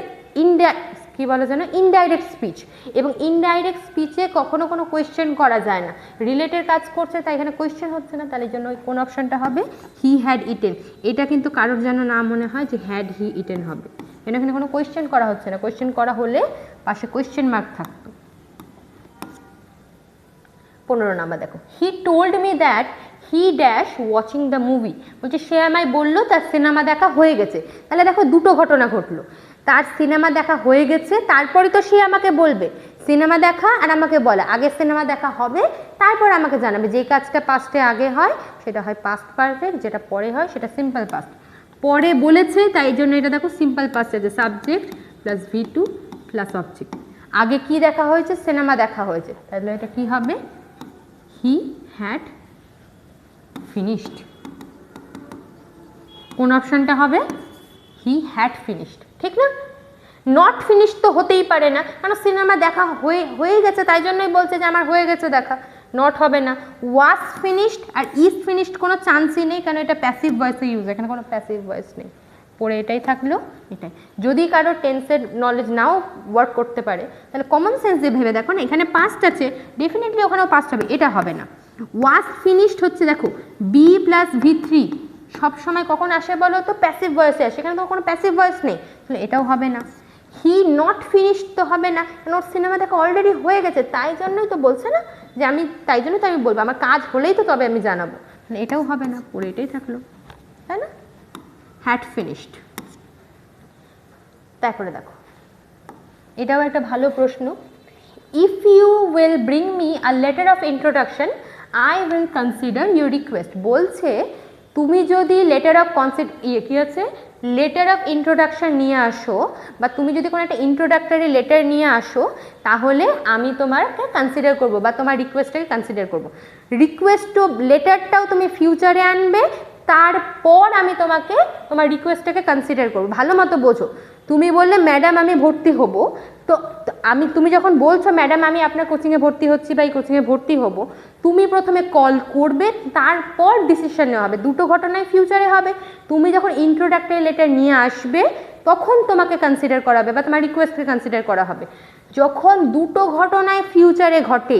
S1: কি বলা যেন, ইনডাইরেক্ট স্পিচ, এবং ইনডাইরেক্ট স্পিচে কখনো কোনো কোয়েশ্চেন করা যায় না, রিলেটের কাজ করছে তাই এখানে কোয়েশ্চেন হচ্ছে না, তাহলে জন্য কোন অপশানটা হবে, হি হ্যাড ইটেন। এটা কিন্তু কারোর যেন না মনে হয় যে হ্যাড হি ইটেন হবে, এখানে কোনো কোয়েশ্চেন করা হচ্ছে না, কোয়েশ্চেন করা হলে পাশে কোয়েশ্চেন মার্ক থাকতো। 15 নাম্বার দেখো, he told me that he dash watching the movie. বলছে সে আমায় বললো তার সিনেমা দেখা হয়ে গেছে, তাহলে দেখো দুটো ঘটনা ঘটলো, তার সিনেমা দেখা হয়ে গেছে, তারপরে তো সে আমাকে বলবে, সিনেমা দেখা আর আমাকে বলে আগে সিনেমা দেখা হবে, তারপর আমাকে জানাবে। যেই কাজটা পাস্টে আগে হয় সেটা হয় পাস্ট পারফেক্ট, যেটা পরে হয় সেটা সিম্পল পাস্ট। পরে বলেছে তাই জন্য এটা দেখো সিম্পল পাস্ট আছে, subject plus V2 plus object. আগে কি দেখা হয়েছে? সিনেমা দেখা হয়েছে, তাহলে এটা কি হবে? He had finished. কোন অপশনটা হবে? হি হ্যাড ফিনিশড, ঠিক না? নট ফিনিশড তো হতেই পারে না, কারণ সিনেমা দেখা হয়ে গেছে, তাই জন্যই বলছে যে আমার হয়ে গেছে দেখা, নট হবে না। ওয়াজ ফিনিশড আর ইজ ফিনিশড কোনো চান্সই নেই, কারণ এটা প্যাসিভ ভয়েসে ইউজ, এখানে কোনো প্যাসিভ ভয়েস নেই। পরে এটাই থাকলো, এটাই। যদি কারো টেন্সের নলেজ নাও ওয়ার্ক করতে পারে, তাহলে কমন সেন্স দিয়ে ভেবে দেখো না, এখানে পাস্ট আছে, ডেফিনেটলি ওখানেও পাস্ট হবে, এটা হবে না। ওয়াজ ফিনিশড হচ্ছে দেখো বি প্লাস V3 সবসময় কখন আসে বলো তো? প্যাসিভ ভয়েসে আসে, এখানে তো কোনো প্যাসিভ ভয়েস নেই, তাহলে এটাও হবে না। হি নট ফিনিশড তো হবে না, কারণ ওর সিনেমা দেখা অলরেডি হয়ে গেছে, তাই জন্যই তো বলছে না যে আমি, তাই জন্যই তো আমি বলবো আমার কাজ হলেই তো তবে আমি জানাবো, তাহলে এটাও হবে না, পরে এটাই থাকলো, তাই না? Had finished. তারপরে দেখো, এটাও একটা ভালো প্রশ্ন। If you will bring me a letter of introduction I will consider your request. বলছে তুমি যদি লেটার অফ কি আছে, লেটার অফ ইন্ট্রোডাকশন নিয়ে আসো, বা তুমি যদি কোনো একটা ইন্ট্রোডাক্টরি লেটার নিয়ে আসো, তাহলে আমি তোমাকে কনসিডার করব বা তোমার রিকোয়েস্টটাকে কনসিডার করব। রিকোয়েস্ট লেটারটাও তুমি ফিউচারে আনবে, তারপর আমি তোমাকে তোমার রিকোয়েস্টটাকে কনসিডার করব। ভালো মতো বোঝো, তুমি বললে ম্যাডাম আমি ভর্তি হব, তো তুমি যখন বলছো ম্যাডাম আমি আপনার কোচিংয়ে ভর্তি হচ্ছি বা এই কোচিংয়ে ভর্তি হব, তুমি প্রথমে কল করবে, তারপর ডিসিশন নেওয়া হবে। দুটো ঘটনায় ফিউচারে হবে। তুমি যখন ইন্ট্রোডাক্টরি লেটার নিয়ে আসবে তখন তোমাকে কনসিডার করা হবে বা তোমার রিকোয়েস্টকে কনসিডার করা হবে। যখন দুটো ঘটনায় ফিউচারে ঘটে,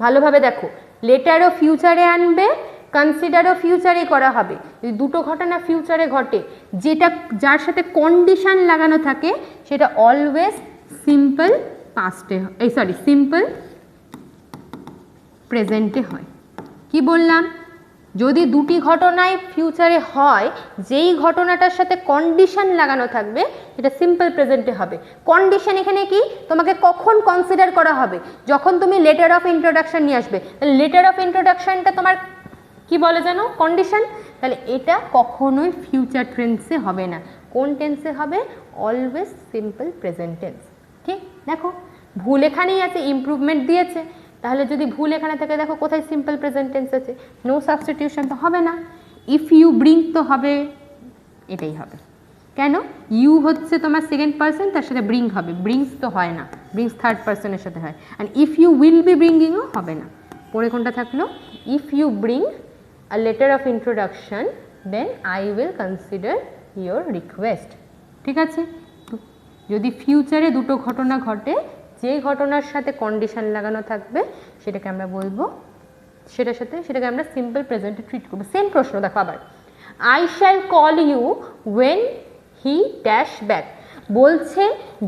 S1: ভালোভাবে দেখো, লেটারও ফিউচারে আনবে, কনসিডারও ফিউচারে করা হবে। যদি দুটো ঘটনা ফিউচারে ঘটে, যেটা যার সাথে কন্ডিশন লাগানো থাকে, সেটা অলওয়েজ সিম্পল পাস্টে, সিম্পল প্রেজেন্টে হয়। কি বললাম? যদি দুটি ঘটনায় ফিউচারে হয়, যেই ঘটনাটার সাথে কন্ডিশন লাগানো থাকবে সেটা সিম্পল প্রেজেন্টে হবে। কন্ডিশন এখানে কি? তোমাকে কখন কনসিডার করা হবে? যখন তুমি লেটার অফ ইন্ট্রোডাকশন নিয়ে আসবে। লেটার অফ ইন্ট্রোডাকশনটা তোমার কি বলে জানো? কন্ডিশন। তাহলে এটা কখনোই ফিউচার টেন্সে হবে না। কোন টেন্সে হবে? Always simple present tense. ঠিক? দেখো ভুল এখানেই আছে, ইমপ্রুভমেন্ট দিয়েছে, তাহলে যদি ভুল এখানে থাকে দেখো কোথায় সিম্পল প্রেজেন্ট টেন্স আছে, নো সাবস্টিটিউশন তো হবে না। ইফ ইউ ব্রিং তো হবে, এটাই হবে। কেন? ইউ হচ্ছে তোমার সেকেন্ড পারসন, তার সাথে ব্রিং হবে, ব্রিংস তো হয় না, ব্রিংস থার্ড পারসনের সাথে হয়। And if you will be ব্রিঙ্গিংও হবে না। পরে কোনটা থাকলো? If you bring a letter of introduction then I will consider your request. ঠিক আছে? যদি ফিউচারে দুটো ঘটনা ঘটে, যে ঘটনার সাথে কন্ডিশন লাগানো থাকবে সেটাকে আমরা বলবো, সেটাকে আমরা সিম্পল প্রেজেন্টে ট্রিট করবো। সেম প্রশ্ন দেখো আবার, I shall call you when he dash back. বলছে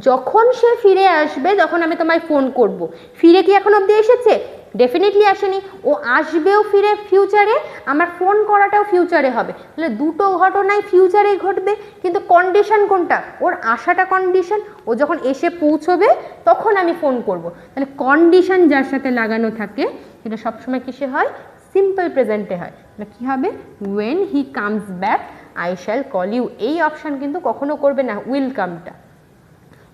S1: যখন সে ফিরে আসবে তখন আমি তোমায় ফোন করব। ফিরে কি এখন অবধি এসেছে? ডেফিনেটলি আসেনি। ও আসবেও ফিরে ফিউচারে, আমার ফোন করাটাও ফিউচারে হবে। তাহলে দুটো ঘটনাই ফিউচারেই ঘটবে, কিন্তু কন্ডিশন কোনটা? ওর আসাটা কন্ডিশন, ও যখন এসে পৌঁছবে তখন আমি ফোন করব। তাহলে কন্ডিশন যার সাথে লাগানো থাকে সেটা সবসময় কিসে হয়? সিম্পল প্রেজেন্টে হয়। তাহলে কী হবে? When he comes back I shall call you. এই অপশান কিন্তু কখনো করবে না উইল কামটা।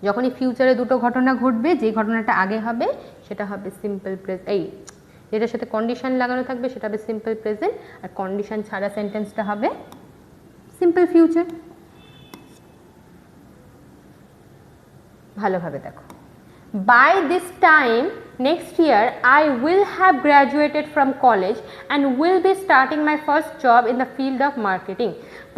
S1: যখনই ফিউচারে দুটো ঘটনা ঘটবে, যে ঘটনাটা আগে হবে সেটা হবে সিম্পল যেটার সাথে কন্ডিশন লাগানো থাকবে সেটা হবে সিম্পল প্রেজেন্ট, আর কন্ডিশন ছাড়া সেন্টেন্সটা হবে সিম্পল ফিউচার। ভালোভাবে দেখো, by this time next year I will have graduated from college and will be starting my first job in the field of marketing.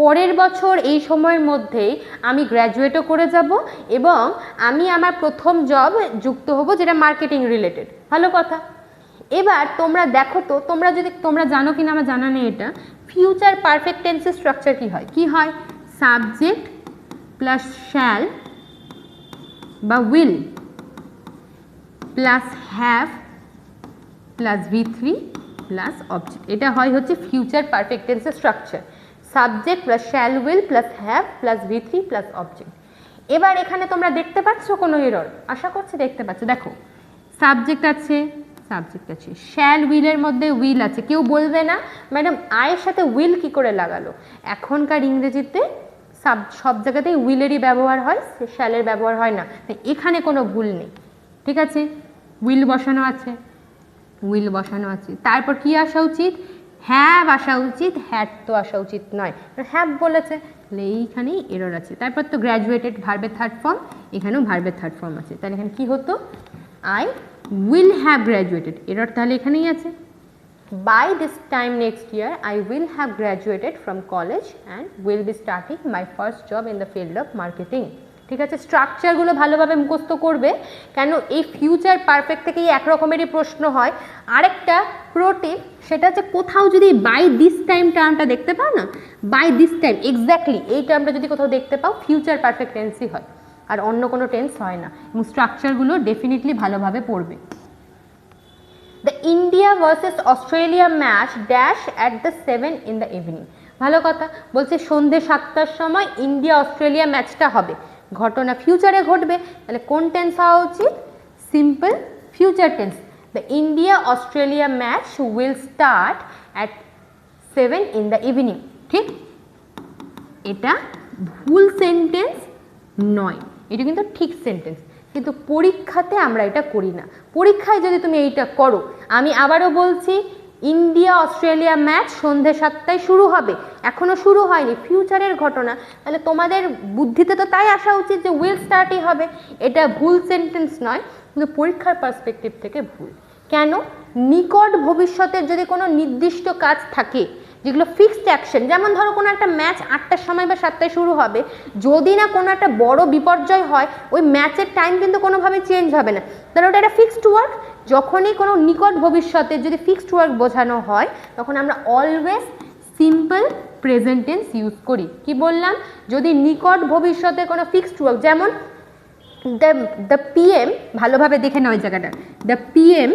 S1: পরের বছর এই সময়ের মধ্যেই আমি গ্র্যাজুয়েটও করে যাব এবং আমি আমার প্রথম জব যুক্ত হব যেটা মার্কেটিং রিলেটেড। ভালো কথা। এবার তোমরা দেখো তো, তোমরা জানো কিনা আমার জানা নেই এটা, ফিউচার পারফেক্ট টেন্সের স্ট্রাকচার কি হয়? কি হয়? সাবজেক্ট প্লাস শ্যাল বা will plus have plus V3 plus object. এটা হচ্ছে ফিউচার পারফেক্ট টেন্সের structure. Subject plus shall will plus have plus V3 plus object. এবার এখানে তোমরা দেখতে পাচ্ছ কোনো এরর? আশা করছি দেখতে পাচ্ছ। দেখো সাবজেক্ট আছে, শ্যাল উইলের মধ্যে উইল আছে। কেউ বলবে না ম্যাডাম আয়ের সাথে উইল কি করে লাগালো। এখনকার ইংরেজিতে সব জায়গাতেই উইলেরই ব্যবহার হয়, শ্যালের ব্যবহার হয় না, তাই এখানে কোনো ভুল নেই। ঠিক আছে, উইল বসানো আছে, উইল বসানো আছে। তারপর কি আসা উচিত? হ্যাভ আসা উচিত, হ্যাড তো আসা উচিত নয়, হ্যাভ বলেছে, তাহলে এইখানেই এরর আছে। তারপর তো গ্র্যাজুয়েটেড ভার্বের থার্ড ফর্ম, এখানেও ভার্বের থার্ড ফর্ম আছে, তাহলে এখানে কি হতো? I will have graduated, error তাহলে এখানেই আছে। By this time next year, I will have graduated from college and will be starting my first job in the field of marketing. ঠিক আছে, স্ট্রাকচারগুলো ভালোভাবে মুখস্থ করবে, কেন এই ফিউচার পারফেক্ট থেকেই এক রকমেরই প্রশ্ন হয়। আরেকটা প্রোটিপ, সেটা হচ্ছে কোথাও যদি বাই দিস টাইম টার্মটা দেখতে পাও না, বাই দিস টাইম এক্স্যাক্টলি এই টার্মটা যদি কোথাও দেখতে পাও, ফিউচার পারফেক্ট টেন্সই হয়, আর অন্য কোনো টেন্স হয় না। এবং স্ট্রাকচারগুলো ডেফিনেটলি ভালোভাবে পড়বে। The India versus Australia match dash at the 7 in the evening. ভালো কথা বলছে, সন্ধ্যে 7টার সময় ইন্ডিয়া অস্ট্রেলিয়া ম্যাচটা হবে, ঘটনা ফিউচারে ঘটবে, তাহলে কোন টেন্স হওয়া উচিত? Simple future tense. The India Australia match will start at 7 in the evening. ঠিক, এটা ভুল সেন্টেন্স নয়, এটা কিন্তু ঠিক সেন্টেন্স, কিন্তু পরীক্ষাতে আমরা এটা করি না। পরীক্ষায় যদি তুমি এইটা করো, আমি আবারও বলছি, ইন্ডিয়া অস্ট্রেলিয়া ম্যাচ সন্ধ্যে 7টায় শুরু হবে, এখনও শুরু হয়নি, ফিউচারের ঘটনা, তাহলে তোমাদের বুদ্ধিতে তো তাই আসা উচিত যে উইল স্টার্টই হবে। এটা ভুল সেন্টেন্স নয়, কিন্তু পরীক্ষার পার্সপেক্টিভ থেকে ভুল। কেন? নিকট ভবিষ্যতের যদি কোনো নির্দিষ্ট কাজ থাকে, যেগুলো ফিক্সড অ্যাকশন, যেমন ধরো কোনো একটা ম্যাচ 8টার সময় বা 7টায় শুরু হবে, যদি না কোনো একটা বড় বিপর্যয় হয়, ওই ম্যাচের টাইম কিন্তু কোনোভাবে চেঞ্জ হবে না, তাহলে ওটা একটা ফিক্সড ওয়ার্ক। যখনই কোনো নিকট ভবিষ্যতের যদি ফিক্সড ওয়ার্ক বোঝানো হয়, তখন আমরা always simple present tense use করি। কি বললাম? যদি নিকট ভবিষ্যতে কোনো ফিক্সড ওয়ার্ক, যেমন দ্য পিএম, ভালোভাবে দেখে নাও ওই জায়গাটা, the PM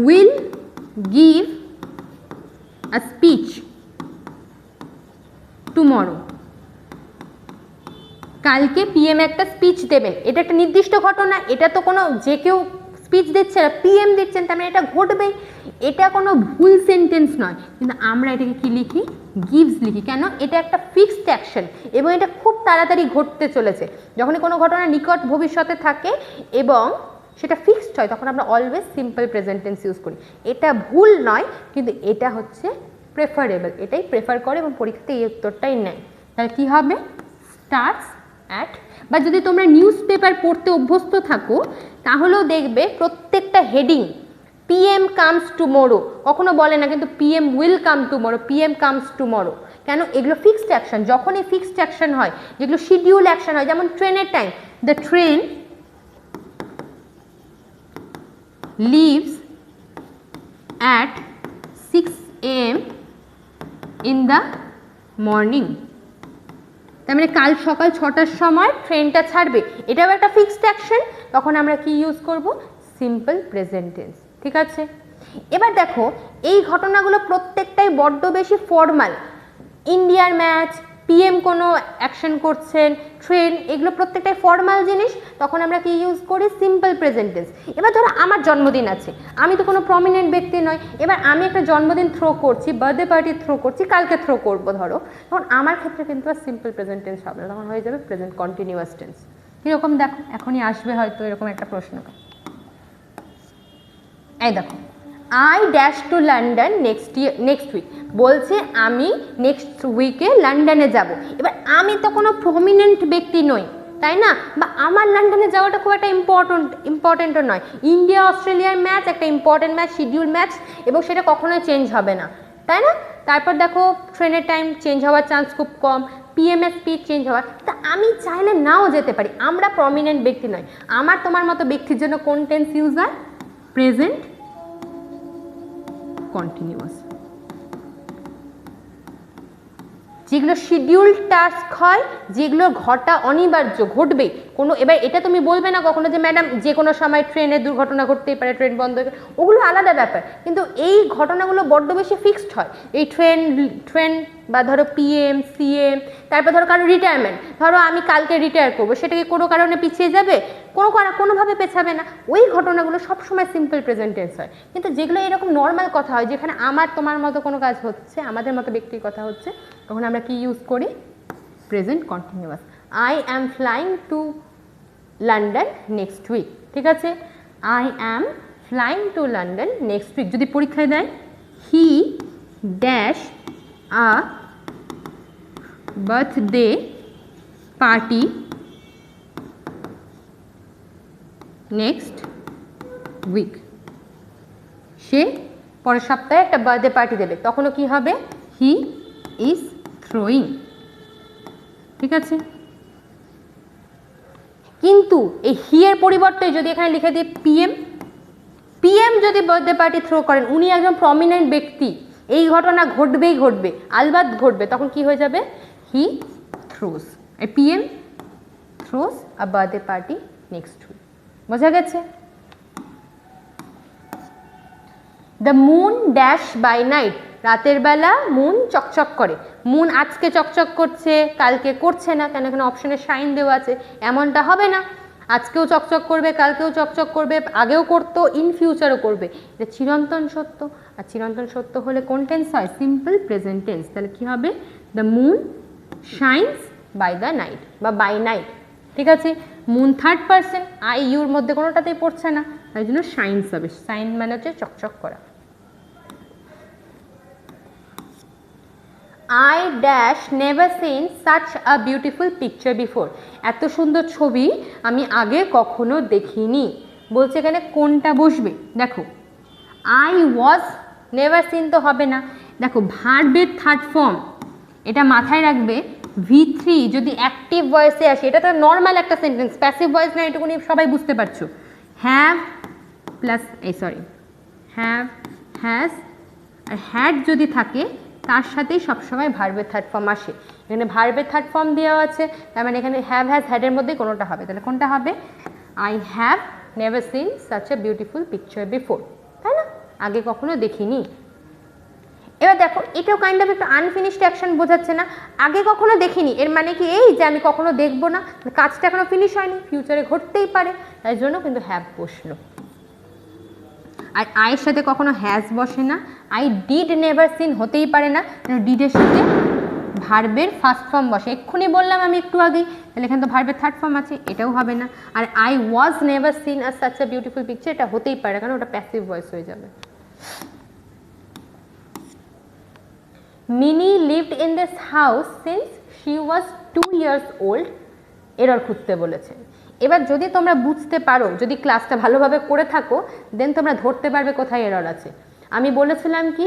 S1: will give a speech tomorrow. কালকে পিএম একটা স্পিচ দেবেন, এটা একটা নির্দিষ্ট ঘটনা, এটা তো কোনো যে কেউ স্পিচ দিচ্ছে না, পিএম দিচ্ছেন, তার মানে এটা ঘটবেই, এটা কোনো ভুল সেন্টেন্স নয়, কিন্তু আমরা এটাকে কি লিখি? গিভস লিখি। কেন? এটা একটা ফিক্সড অ্যাকশন এবং এটা খুব তাড়াতাড়ি ঘটতে চলেছে। যখনই কোনো ঘটনা নিকট ভবিষ্যতে থাকে এবং সেটা ফিক্সড হয়, তখন আমরা always simple present tense use করি। এটা ভুল নয়, কিন্তু এটা হচ্ছে প্রেফারেবল, এটাই প্রেফার করে এবং পরীক্ষাতে এই উত্তরটাই নেয়। তাহলে কী হবে? স্টার্টস অ্যাট, বা যদি তোমরা নিউজ পেপার পড়তে অভ্যস্ত থাকো, তাহলেও দেখবে প্রত্যেকটা হেডিং পিএম কামস টুমোরো কখনো বলে না, কিন্তু PM will come tomorrow, PM comes tomorrow. কেন? এগুলো ফিক্সড অ্যাকশন। যখনই ফিক্সড অ্যাকশন হয়, যেগুলো শিডিউল অ্যাকশন হয়, যেমন ট্রেনের time, the train leaves at 6 AM in the morning, তার মানে কাল সকাল 6টার সময় ট্রেনটা ছাড়বে, এটাও একটা ফিক্সড অ্যাকশন, তখন আমরা কি ইউজ করব? Simple present tense. ঠিক আছে, এবার দেখো এই ঘটনাগুলো প্রত্যেকটাই বড্ড বেশি ফর্মাল। ইন্ডিয়ার ম্যাচ, পিএম কোনো অ্যাকশন করছেন, ট্রেন, এগুলো প্রত্যেকটাই ফর্মাল জিনিস, তখন আমরা কি ইউজ করি? Simple present tense. এবার ধরো আমার জন্মদিন আছে, আমি তো কোনো প্রমিনেন্ট ব্যক্তি নয়, এবার আমি একটা জন্মদিন থ্রো করছি, বার্থডে পার্টি থ্রো করছি, কালকে থ্রো করবো ধরো, তখন আমার ক্ষেত্রে কিন্তু আর সিম্পল প্রেজেন্ট টেন্স হবে না, তখন হয়ে যাবে প্রেজেন্ট কন্টিনিউয়াস টেন্স। এরকম দেখো এখনই আসবে হয়তো এরকম একটা প্রশ্ন। এই দেখো, I dash to London next week, বলছে আমি নেক্সট উইকে লন্ডনে যাব। এবার আমি তো কোনো প্রমিনেন্ট ব্যক্তি নই, তাই না? বা আমার লন্ডনে যাওয়াটা খুব একটা ইম্পর্টেন্টও নয়। ইন্ডিয়া অস্ট্রেলিয়ার ম্যাচ একটা ইম্পর্টেন্ট ম্যাচ, শিডিউল ম্যাচ, এবং সেটা কখনোই চেঞ্জ হবে না, তাই না? তারপর দেখো ট্রেনের টাইম চেঞ্জ হওয়ার চান্স খুব কম, পিএমএস স্পিড চেঞ্জ হওয়ার, তা আমি চাইলে নাও যেতে পারি। আমরা প্রমিনেন্ট ব্যক্তি নয়। আমার তোমার মতো ব্যক্তির জন্য কোন টেন্স ইউজ হয়? Present continuous. যেগুলো শিডিউল টাস্ক হয়, যেগুলো ঘটা অনিবার্য, ঘটবে কোনো, এবার এটা তুমি বলবে না কখনো যে ম্যাডাম যে কোনো সময় ট্রেনের দুর্ঘটনা ঘটতেই পারে, ট্রেন বন্ধ হয়ে, ওগুলো আলাদা ব্যাপার, কিন্তু এই ঘটনাগুলো বড্ড বেশি ফিক্সড হয়। এই ট্রেন বা ধরো পিএম, সিএম, তারপর ধরো কারো রিটায়ারমেন্ট, ধরো আমি কালকে রিটায়ার করবো, সেটাকে কোনো কারণে পিছিয়ে যাবে? কোনোভাবে পেছাবে না। ওই ঘটনাগুলো সবসময় সিম্পল প্রেজেন্ট টেন্স হয়। কিন্তু যেগুলো এরকম নর্মাল কথা হয়, যেখানে আমার তোমার মতো কোনো কাজ হচ্ছে, আমাদের মতো ব্যক্তির কথা হচ্ছে, তখন আমরা কি ইউজ করি? Present continuous. I am flying to London next week, ঠিক আছে, I am flying to London next week. যদি পরীক্ষায় দেয় he dash a birthday party next week, সে পরের সপ্তাহে একটা বার্থডে পার্টি দেবে, তখনও কি হবে, হি ইজ থ্রোয়িং, ঠিক আছে। কিন্তু এই হি এর পরিবর্তে যদি এখানে লিখে দিই পিএম, পিএম যদি বার্থডে পার্টি থ্রো করেন, উনি একজন প্রমিনেন্ট ব্যক্তি, এই ঘটনা ঘটবেই ঘটবে, আলবাত ঘটবে, তখন কি হয়ে যাবে, he throws, PM throws a birthday party next week. বোঝা গেছে? The moon dash by night, রাতের বেলা মুন চকচক করে। মুন আজকে চকচক করছে, কালকে করছে না, কেন এখানে অপশনে সাইন দেওয়া আছে, এমনটা হবে না। আজকেও চকচক করবে, কালকেও চকচক করবে, আগেও করতো, ইন ফিউচারও করবে। এটা চিরন্তন সত্য, আর চিরন্তন সত্য হলে কোন টেন্স হয়, সিম্পল প্রেজেন্ট টেন্স। তাহলে কি হবে, the moon shines by the night বা বাই নাইট, ঠিক আছে। Moon third person, I you মধ্যে কোনোটাতেই পড়ছে না, তাই জন্য শাইন্স হবে। শাইন মানে হচ্ছে চকচক করা। I dash never seen such a beautiful picture before, এত সুন্দর ছবি আমি আগে কখনো দেখিনি। বলছে এখানে কোনটা বসবে, দেখো I was never seen তো হবে না, দেখো ভার্বের থার্ড ফর্ম, এটা মাথায় রাখবে। V3 যদি অ্যাক্টিভ ভয়েসে আসে, এটা তো নর্মাল একটা সেন্টেন্স, প্যাসিভ ভয়েস না, এটুকুনি সবাই বুঝতে পারছো। হ্যাভ প্লাস হ্যাভ, হ্যাজ আর হ্যাড যদি থাকে, তার সাথেই সবসময় ভার্বের থার্ড ফর্ম আসে। এখানে ভার্বের থার্ড ফর্ম দেওয়া আছে, তার মানে এখানে হ্যাভ, হ্যাজ, হ্যাডের মধ্যে কোনোটা হবে। তাহলে কোনটা হবে, I have never seen such a beautiful picture before, তাই না, আগে কখনো দেখিনি। এবার দেখো, এটাও কাইন্ড অফ একটা আনফিনিশড অ্যাকশন বোঝাচ্ছে না, আগে কখনো দেখিনি, এর মানে কি এই যে আমি কখনো দেখবো না, কাজটা এখনো ফিনিশ হয়নি, ফিউচারে ঘটতেই পারে, তাই জন্য কিন্তু হ্যাভ বসলো। আর আয়ের সাথে কখনো হ্যাজ বসে না, আই ডিড নেভার সিন হতেই পারে না, ডিডের সাথে ভার্বের ফার্স্ট ফর্ম বসে, এক্ষুনি বললাম আমি একটু আগেই, তাহলে এখানে তো ভার্বের থার্ড ফর্ম আছে, এটাও হবে না। আর I was never seen or such a beautiful picture, এটা হতেই পারে, কারণ ওটা প্যাসিভ ভয়েস হয়ে যাবে। Mini lived in this house since she was 2 years old, error খুঁজতে বলেছে। এবার যদি তোমরা বুঝতে পারো, যদি ক্লাসটা ভালোভাবে করে থাকো, দেন তোমরা ধরতে পারবে কোথায় এরর আছে। আমি বলেছিলাম কি,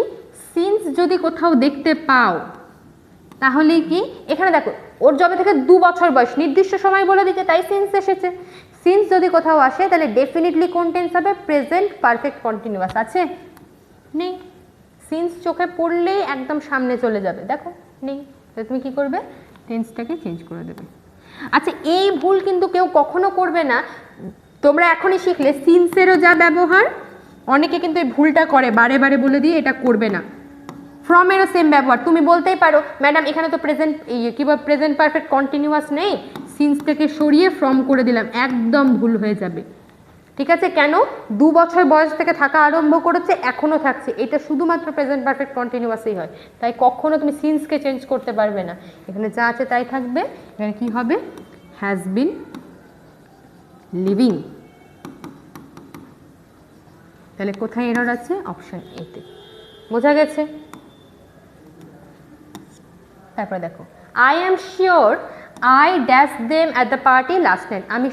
S1: সিন্স যদি কোথাও দেখতে পাও, তাহলে কি এখানে দেখো, ওর যবে থেকে 2 বছর বয়স, নির্দিষ্ট সময় বলে দিতে, তাই সিন্স এসেছে। সিন্স যদি কোথাও আসে, তাহলে ডেফিনেটলি কোন টেন্স হবে, প্রেজেন্ট পারফেক্ট কন্টিনিউয়াস। আছে? নেই। সিন্স চোখে পড়লেই একদম সামনে চলে যাবে, দেখো নেই, তাহলে তুমি কি করবে, টেন্সটাকে চেঞ্জ করে দেবে। আচ্ছা, এই ভুল কিন্তু কেউ কখনো করবে না, তোমরা এখনই শিখলে সিন্সেরও যা ব্যবহার, অনেকে কিন্তু এই ভুলটা করে, বারে বারে বলে দিয়ে এটা করবে না। ফ্রমেরও সেম ব্যবহার, তুমি বলতেই পারো ম্যাডাম এখানে তো প্রেজেন্ট কিংবা প্রেজেন্ট পারফেক্ট কন্টিনিউয়াস নেই, সিন্সটাকে সরিয়ে ফ্রম করে দিলাম, একদম ভুল হয়ে যাবে, ঠিক আছে। কেন, 2 বছর বয়স থেকে থাকা আরম্ভ করেছে, এখনও থাকছে, এটা শুধুমাত্র প্রেজেন্ট পারফেক্ট কন্টিনিউয়াসই হয়, তাই কখনো তুমি সিন্সকে চেঞ্জ করতে পারবে না, এখানে যা আছে তাই থাকবে। এখানে কি হবে, হ্যাজ বিন লিভিং, তাহলে কোথায় এরর আছে, অপশন এতে। বোঝা গেছে? তারপরে দেখো, I am sure I dash them at the party last night, আমি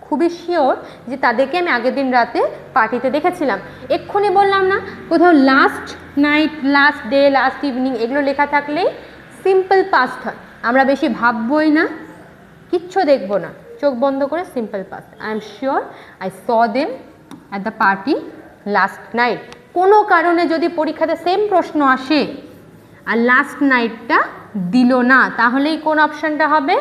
S1: খুবই শিওর যে তাদেরকে আমি আগের দিন রাতে পার্টিতে দেখেছিলাম। এক্ষুনি বললাম না, কোথাও last night, last day, last evening এগুলো লেখা থাকলেই সিম্পল পাস্ট হয়, আমরা বেশি ভাববই না, কিচ্ছু দেখবো না, চোখ বন্ধ করে simple past. I am sure I saw them at the party last night. কোনো কারণে যদি পরীক্ষাতে সেম প্রশ্ন আসে আর লাস্ট নাইটটা দিল না, তাহলেই কোন অপশানটা হবে,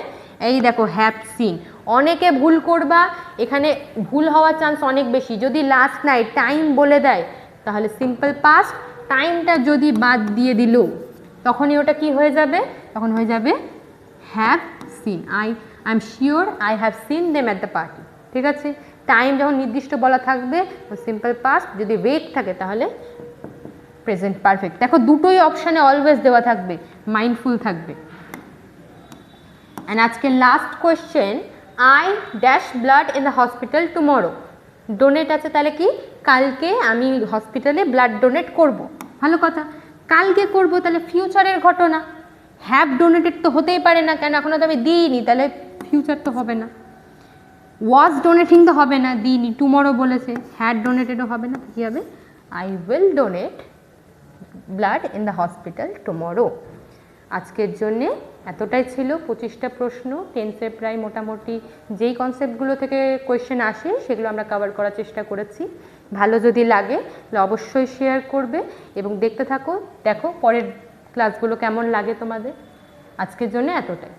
S1: এই দেখো হ্যাভ সিন। অনেকে ভুল করবা, এখানে ভুল হওয়ার চান্স অনেক বেশি। যদি লাস্ট নাইট টাইম বলে দেয়, তাহলে সিম্পল পাস্ট, টাইমটা যদি বাদ দিয়ে দিল, তখনই ওটা কি হয়ে যাবে, তখন হয়ে যাবে have seen. I am sure I have scene them at the party, ঠিক আছে। টাইম যখন নির্দিষ্ট বলা থাকবে সিম্পল পাস্ট, যদি ওয়েট থাকে তাহলে প্রেজেন্ট পারফেক্ট। দেখো দুটোই অপশানে অলওয়েজ দেওয়া থাকবে, মাইন্ডফুল থাকবে। অ্যান্ড আজকে last question, I dash blood in the hospital tomorrow. Donate আছে, তাহলে কি কালকে আমি হসপিটালে ব্লাড ডোনেট করব। ভালো কথা, কালকে করব, তাহলে ফিউচারের ঘটনা। হ্যাভ ডোনেটেড তো হতেই পারে না, কেন এখনও তো আমি দিইনি, তাহলে ফিউচার তো হবে না। ওয়াজ ডোনেটিং তো হবে না, দিইনি, টুমরো বলেছে। হ্যাড ডোনেটেডও হবে না, কী হবে? I will donate blood in the hospital tomorrow. আজকের জন্যে এতটাই ছিল। 25টা প্রশ্ন, টেন্সের প্রায় মোটামুটি যেই কনসেপ্টগুলো থেকে কোয়েশ্চেন আসে সেগুলো আমরা কভার করার চেষ্টা করেছি। ভালো যদি লাগে তাহলে অবশ্যই শেয়ার করবে এবং দেখতে থাকো, দেখো পরের ক্লাসগুলো কেমন লাগে তোমাদের। আজকের জন্য এতটাই।